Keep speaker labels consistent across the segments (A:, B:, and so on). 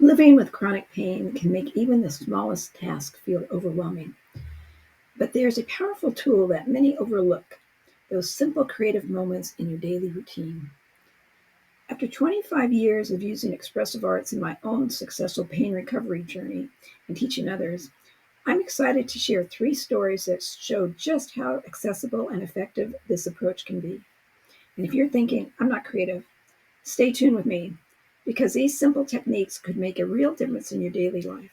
A: Living with chronic pain can make even the smallest task feel overwhelming. But there's a powerful tool that many overlook: those simple creative moments in your daily routine. After 25 years of using expressive arts in my own successful pain recovery journey and teaching others, I'm excited to share 3 stories that show just how accessible and effective this approach can be. And if you're thinking, I'm not creative, stay tuned with me, because these simple techniques could make a real difference in your daily life.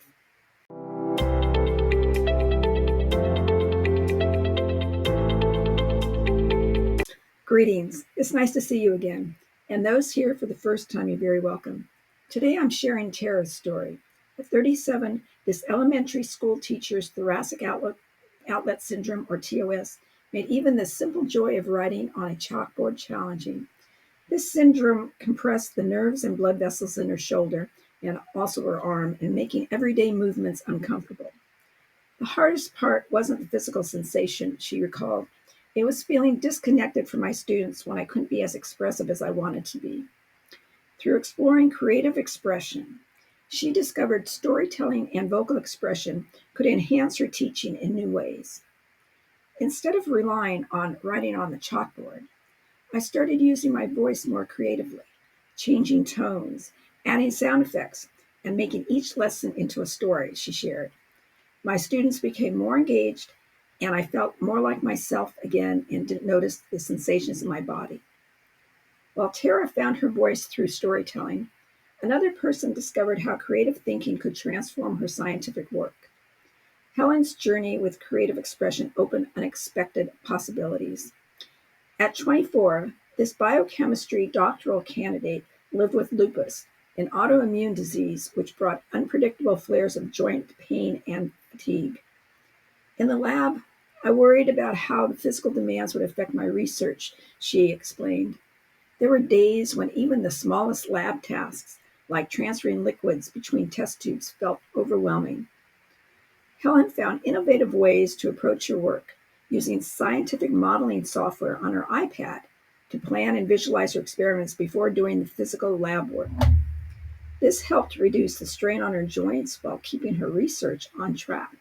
A: Greetings. It's nice to see you again. And those here for the first time, you're very welcome. Today I'm sharing Tara's story. At 37, this elementary school teacher's thoracic outlet syndrome, or TOS, made even the simple joy of writing on a chalkboard challenging. This syndrome compressed the nerves and blood vessels in her shoulder and also her arm, and making everyday movements uncomfortable. The hardest part wasn't the physical sensation, she recalled. It was feeling disconnected from my students when I couldn't be as expressive as I wanted to be. Through exploring creative expression, she discovered storytelling and vocal expression could enhance her teaching in new ways. Instead of relying on writing on the chalkboard, I started using my voice more creatively, changing tones, adding sound effects, and making each lesson into a story, she shared. My students became more engaged, and I felt more like myself again and didn't notice the sensations in my body. While Tara found her voice through storytelling, another person discovered how creative thinking could transform her scientific work. Helen's journey with creative expression opened unexpected possibilities. At 24, this biochemistry doctoral candidate lived with lupus, an autoimmune disease which brought unpredictable flares of joint pain and fatigue. In the lab, I worried about how the physical demands would affect my research, she explained. There were days when even the smallest lab tasks, like transferring liquids between test tubes, felt overwhelming. Helen found innovative ways to approach her work, using scientific modeling software on her iPad to plan and visualize her experiments before doing the physical lab work. This helped reduce the strain on her joints while keeping her research on track.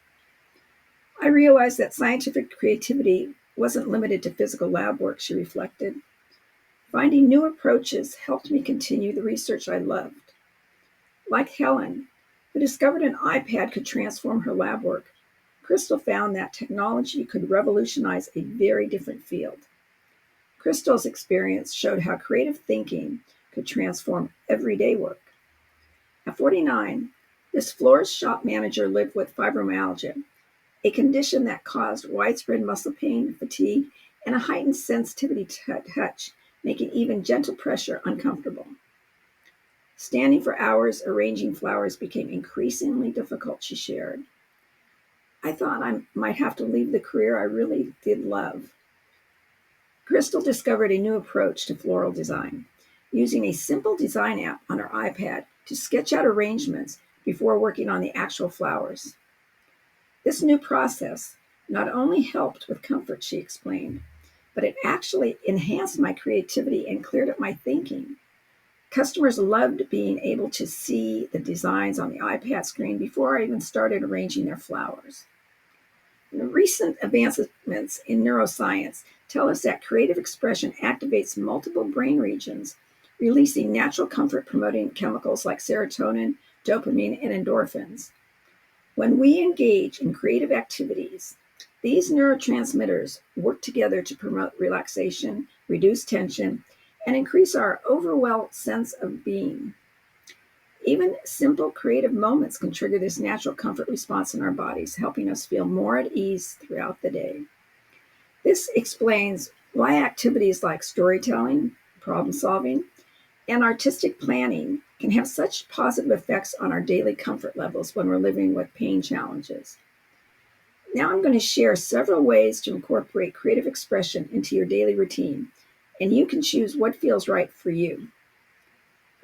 A: I realized that scientific creativity wasn't limited to physical lab work, she reflected. Finding new approaches helped me continue the research I loved. Like Helen, who discovered an iPad could transform her lab work, Crystal found that technology could revolutionize a very different field. Crystal's experience showed how creative thinking could transform everyday work. At 49, this florist shop manager lived with fibromyalgia, a condition that caused widespread muscle pain, fatigue, and a heightened sensitivity to touch, making even gentle pressure uncomfortable. Standing for hours arranging flowers became increasingly difficult, she shared. I thought I might have to leave the career I really did love. Crystal discovered a new approach to floral design, using a simple design app on her iPad to sketch out arrangements before working on the actual flowers. This new process not only helped with comfort, she explained, but it actually enhanced my creativity and cleared up my thinking. Customers loved being able to see the designs on the iPad screen before I even started arranging their flowers. The recent advancements in neuroscience tell us that creative expression activates multiple brain regions, releasing natural comfort-promoting chemicals like serotonin, dopamine, and endorphins. When we engage in creative activities, these neurotransmitters work together to promote relaxation, reduce tension, and increase our overall sense of being. Even simple creative moments can trigger this natural comfort response in our bodies, helping us feel more at ease throughout the day. This explains why activities like storytelling, problem solving, and artistic planning can have such positive effects on our daily comfort levels when we're living with pain challenges. Now I'm going to share several ways to incorporate creative expression into your daily routine, and you can choose what feels right for you.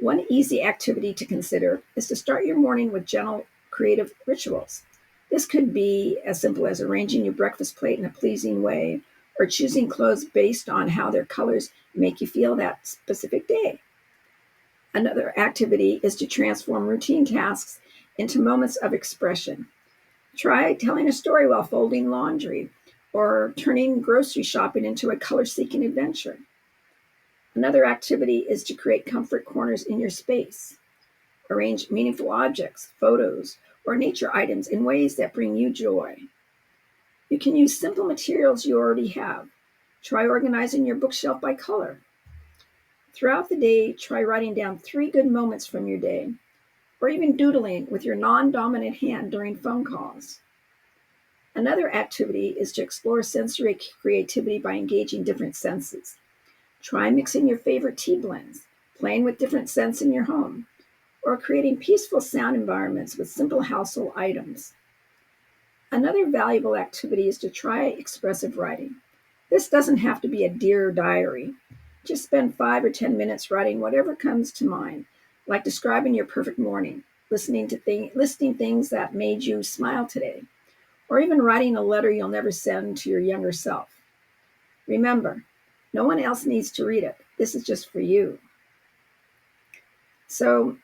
A: One easy activity to consider is to start your morning with gentle, creative rituals. This could be as simple as arranging your breakfast plate in a pleasing way, or choosing clothes based on how their colors make you feel that specific day. Another activity is to transform routine tasks into moments of expression. Try telling a story while folding laundry or turning grocery shopping into a color seeking adventure. Another activity is to create comfort corners in your space. Arrange meaningful objects, photos, or nature items in ways that bring you joy. You can use simple materials you already have. Try organizing your bookshelf by color. Throughout the day, try writing down 3 good moments from your day, or even doodling with your non dominant hand during phone calls. Another activity is to explore sensory creativity by engaging different senses. Try mixing your favorite tea blends, playing with different scents in your home, or creating peaceful sound environments with simple household items. Another valuable activity is to try expressive writing. This doesn't have to be a dear diary. Just spend 5 or 10 minutes writing whatever comes to mind, like describing your perfect morning, listing things that made you smile today, or even writing a letter you'll never send to your younger self. Remember, no one else needs to read it. This is just for you. So,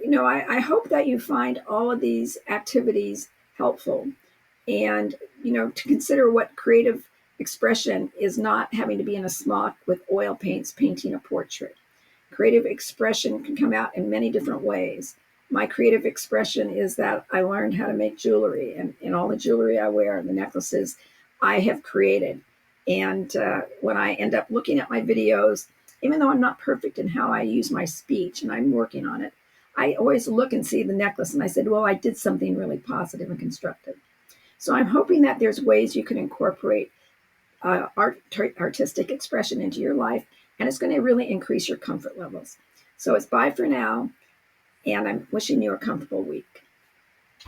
A: I hope that you find all of these activities helpful, and, to consider what creative expression is not having to be in a smock with oil paints painting a portrait. Creative expression can come out in many different ways. My creative expression is that I learned how to make jewelry, and all the jewelry I wear and the necklaces I have created. And when I end up looking at my videos, even though I'm not perfect in how I use my speech and I'm working on it, I always look and see the necklace and I said, well, I did something really positive and constructive. So I'm hoping that there's ways you can incorporate artistic expression into your life, and it's going to really increase your comfort levels. So it's bye for now, and I'm wishing you a comfortable week.